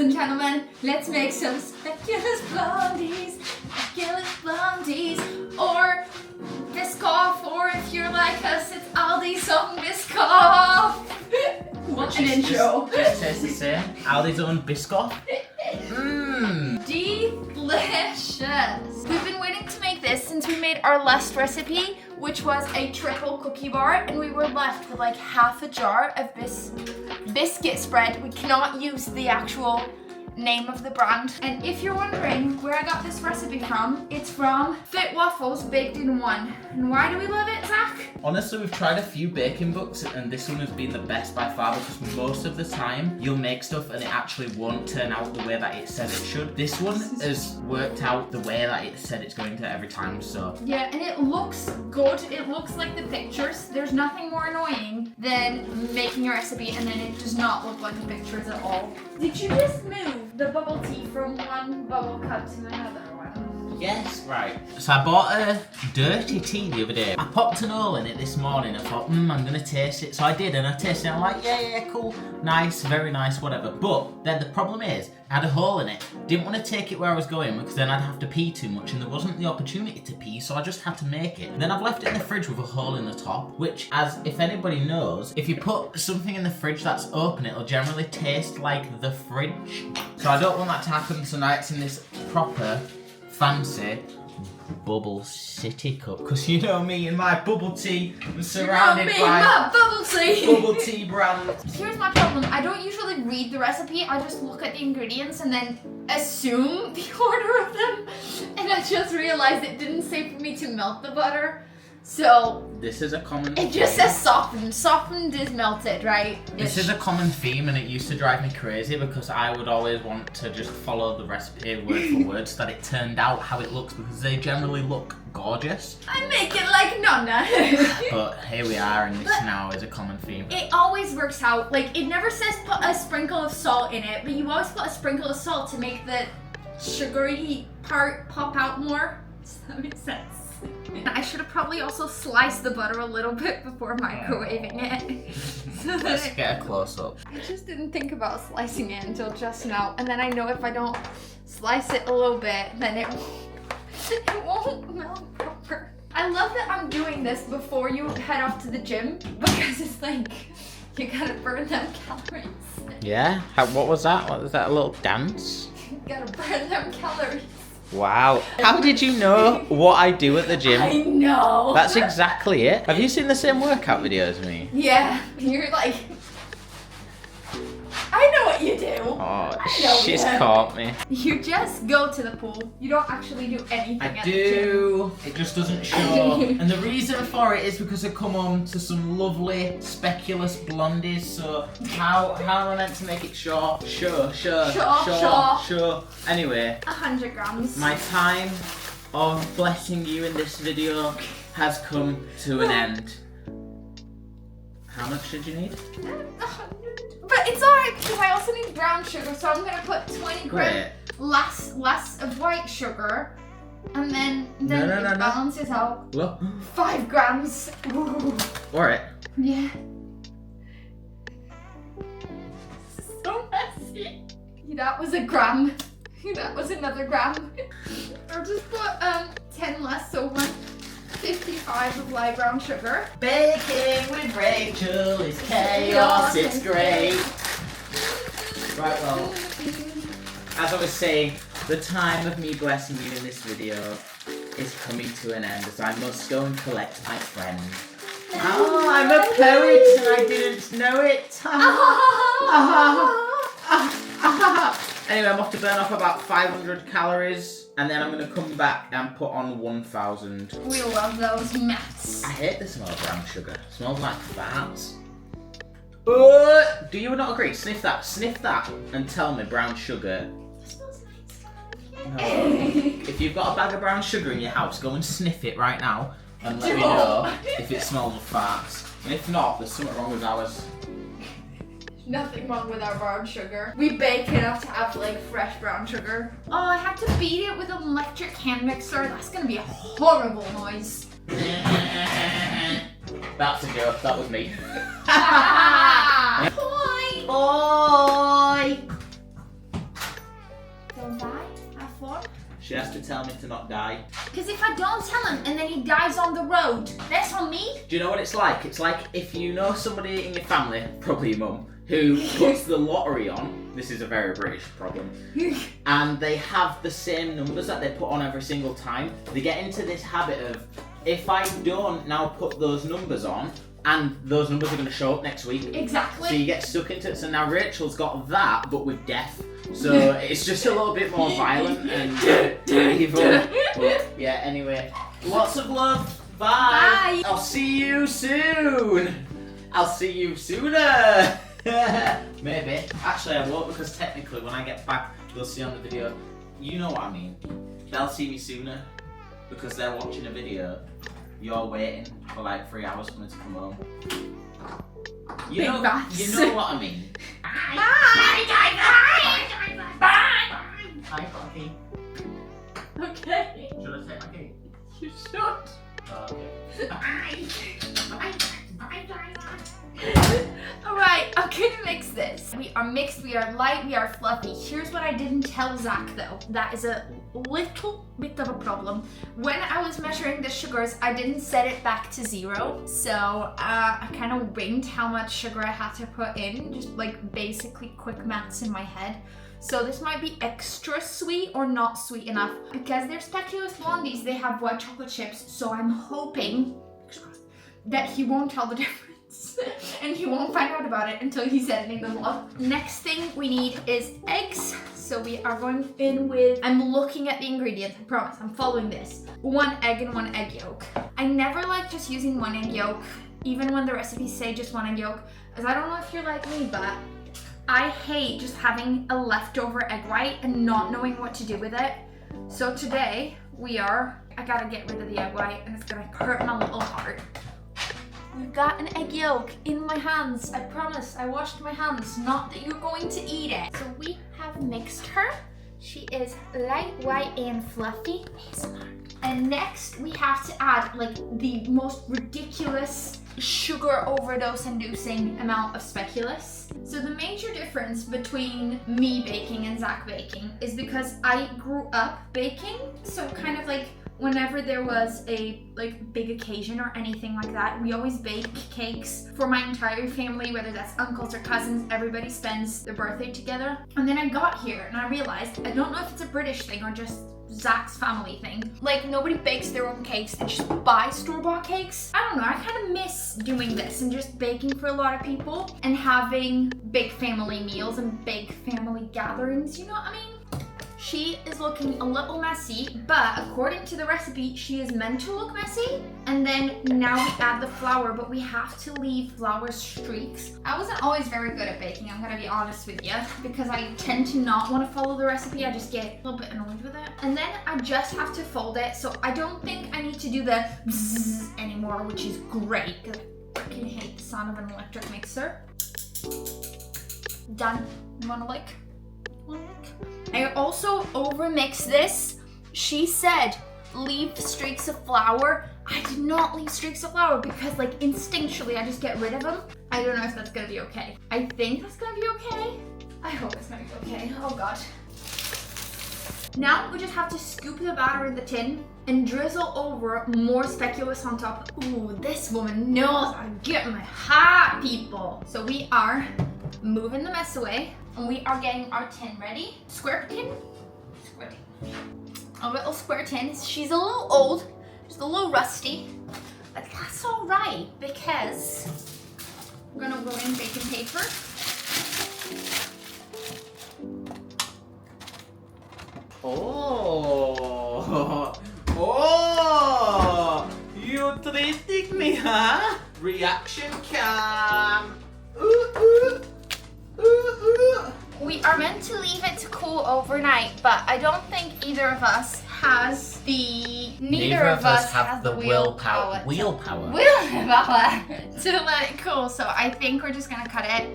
and gentlemen, let's make some speculoos blondies, or Biscoff, or if you're like us, it's Aldi's own Biscoff. What an intro. Just tastes the same. Aldi's own Biscoff. Mmm. Delicious. We've been waiting to make this since we made our last recipe, which was a triple cookie bar, and we were left with like half a jar of biscuit spread. We cannot use the actual name of the brand. And if you're wondering where I got this recipe from, it's from Fitwaffles Baked in One. And why do we love it, Zach? Honestly, we've tried a few baking books and this one has been the best by far because most of the time you'll make stuff and it actually won't turn out the way that it said it should. This one has worked out the way that it said it's going to every time, so. Yeah, and it looks good. It looks like the pictures. There's nothing more annoying than making a recipe and then it does not look like the pictures at all. Did you just move the bubble tea from one bubble cup to another one? Yes, right. So I bought a dirty tea the other day. I popped an hole in it this morning. I thought, I'm gonna taste it. So I did, and I tasted it. I'm like, yeah, cool, nice, very nice, whatever. But then the problem is, I had a hole in it. Didn't want to take it where I was going because then I'd have to pee too much, and there wasn't the opportunity to pee, so I just had to make it. And then I've left it in the fridge with a hole in the top, which, as if anybody knows, if you put something in the fridge that's open, it'll generally taste like the fridge. So I don't want that to happen, so now it's in this proper fancy bubble city cup, because you know me and my bubble tea, I'm surrounded by my bubble tea brand. Here's my problem. I don't usually read the recipe. I just look at the ingredients and then assume the order of them. And I just realized it didn't say for me to melt the butter. So this is a common It just says softened. Softened is melted, right? This is a common theme, and it used to drive me crazy because I would always want to just follow the recipe word for word so that it turned out how it looks, because they generally look gorgeous. I make it like Nonna. But here we are, and this now is a common theme. It always works out. Like, it never says put a sprinkle of salt in it, but you always put a sprinkle of salt to make the sugary part pop out more. Does that make sense? I should have probably also sliced the butter a little bit before microwaving it. So Let's get a close up. I just didn't think about slicing it until just now. And then I know if I don't slice it a little bit, then it won't melt proper. I love that I'm doing this before you head off to the gym because it's like, you gotta burn them calories. Yeah? What was that? What was that, a little dance? You gotta burn them calories. Wow. How did you know what I do at the gym? I know. That's exactly it. Have you seen the same workout video as me? Yeah. You're like, I know what you do. Oh, she's caught me. You just go to the pool. You don't actually do anything at the gym. It just doesn't show. And the reason for it is because I come on to some lovely speculoos blondies. So how am I meant to make it show? Show. Anyway. 100 grams. My time of blessing you in this video has come to an end. How much did you need? But it's alright because I also need brown sugar, so I'm gonna put 20 grams less of white sugar, and then it balances out. Well, 5 grams. Alright. Yeah. So messy. That was a gram. That was another gram. I'll just put 10 less, so 155 of light brown sugar. Baking with Rachel is chaos, it's great. Right, well, as I was saying, the time of me blessing you in this video is coming to an end as I must go and collect my friend. Oh, I'm a poet and I didn't know it. Anyway, I'm off to burn off about 500 calories, and then I'm going to come back and put on 1,000. We love those maths. I hate the smell of brown sugar. It smells like farts. Do you not agree? Sniff that, and tell me brown sugar. It smells nice. No. If you've got a bag of brown sugar in your house, go and sniff it right now, and let me know if it smells of farts. And if not, there's something wrong with ours. Nothing wrong with our brown sugar. We bake enough to have like fresh brown sugar. Oh, I have to beat it with an electric hand mixer. That's gonna be a horrible noise. That's a joke. That was me. Boy. Boy. What? She has to tell me to not die. Because if I don't tell him and then he dies on the road, that's on me. Do you know what it's like? It's like if you know somebody in your family, probably your mum, who puts the lottery on. This is a very British problem. And they have the same numbers that they put on every single time. They get into this habit of, if I don't now put those numbers on, and those numbers are going to show up next week. Exactly. So you get stuck into it. So now Rachel's got that, but with death. So it's just a little bit more violent and evil. But yeah, anyway. Lots of love. Bye. Bye. I'll see you soon. I'll see you sooner. Maybe. Actually, I won't, because technically when I get back, they'll see on the video. You know what I mean. They'll see me sooner because they're watching a video. You're waiting for like 3 hours for me to come home. You know what I mean. Bye. Bye. Bye. Hi, Cocky. Okay. Should I take my key? You should. Oh, okay. Alright, I'm gonna mix this. We are mixed, we are light, we are fluffy. Here's what I didn't tell Zach though. That is a little bit of a problem. When I was measuring the sugars, I didn't set it back to 0. So I kind of winged how much sugar I had to put in. Just like basically quick maths in my head. So this might be extra sweet or not sweet enough. Because they're speculoos blondies, they have white chocolate chips. So I'm hoping that he won't tell the difference. And he won't find out about it until he's editing the vlog. Next thing we need is eggs. So we are going in with, I'm looking at the ingredients, I promise, I'm following this. 1 egg and 1 egg yolk. I never like just using 1 egg yolk, even when the recipes say just 1 egg yolk, because I don't know if you're like me, but I hate just having a leftover egg white and not knowing what to do with it. So today I gotta get rid of the egg white and it's gonna hurt my little heart. We've got an egg yolk in my hands. I promise, I washed my hands. Not that you're going to eat it. So we have mixed her. She is light, white, and fluffy. And next we have to add like the most ridiculous sugar overdose inducing amount of speculoos. So the major difference between me baking and Zach baking is because I grew up baking. So kind of like whenever there was a like big occasion or anything like that, we always bake cakes for my entire family, whether that's uncles or cousins. Everybody spends their birthday together. And then I got here and I realized, I don't know if it's a British thing or just Zach's family thing. Like nobody bakes their own cakes, they just buy store-bought cakes. I don't know, I kind of miss doing this and just baking for a lot of people and having big family meals and big family gatherings, you know what I mean? She is looking a little messy, but according to the recipe, she is meant to look messy. And then now we add the flour, but we have to leave flour streaks. I wasn't always very good at baking, I'm gonna be honest with you, because I tend to not want to follow the recipe. I just get a little bit annoyed with it. And then I just have to fold it, so I don't think I need to do the bzzz anymore, which is great, because I freaking hate the sound of an electric mixer. Done. You wanna lick? I also overmixed this. She said leave streaks of flour. I did not leave streaks of flour because like instinctually I just get rid of them. I don't know if that's gonna be okay. I think that's gonna be okay. I hope it's gonna be okay. Oh god. Now we just have to scoop the batter in the tin and drizzle over more speculoos on top. Ooh, this woman knows how to get my heart, people. So we are moving the mess away. And we are getting our tin ready. Square tin? Square tin. A little square tin. She's a little old, just a little rusty, but that's all right because we're gonna go in baking paper. Oh, you treating me, huh? Reaction cam. We are meant to leave it to cool overnight, but I don't think either of us has neither of us has the willpower to let it cool. So I think we're just gonna cut it,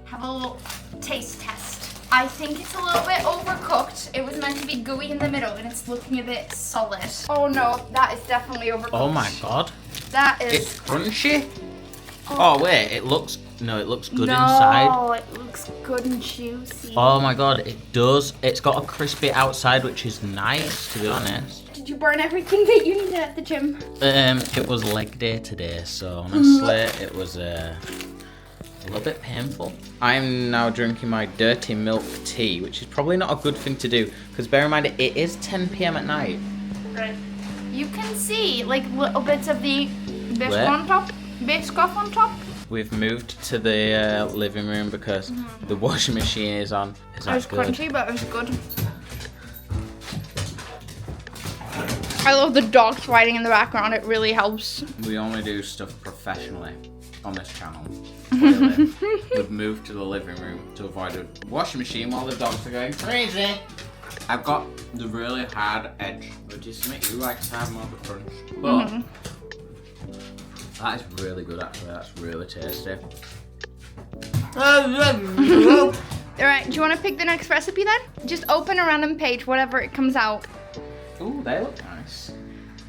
have a little taste test. I think it's a little bit overcooked. It was meant to be gooey in the middle and it's looking a bit solid. Oh no, that is definitely overcooked. Oh my god. That is... It's crunchy. Oh wait, it looks No, it looks good inside. No, it looks good and juicy. Oh my god, it does. It's got a crispy outside, which is nice, to be honest. Did you burn everything that you needed at the gym? It was leg day today, so honestly, it was a little bit painful. I'm now drinking my dirty milk tea, which is probably not a good thing to do, because bear in mind, it is 10 p.m. at night. Right. You can see like little bits of the Where? Biscoff on top. We've moved to the living room because the washing machine is on. Is It was that good? crunchy, but it was good. I love the dogs riding in the background. It really helps. We only do stuff professionally on this channel. Clearly. We've moved to the living room to avoid a washing machine while the dogs are going crazy. I've got the really hard edge, which is to make you like to have more of a crunch. But that is really good actually, that's really tasty. Alright, do you want to pick the next recipe then? Just open a random page, whatever it comes out. Ooh, they look nice.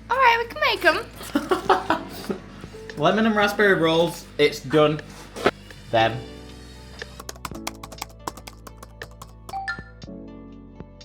Alright, we can make them. Lemon and raspberry rolls, it's done. Them.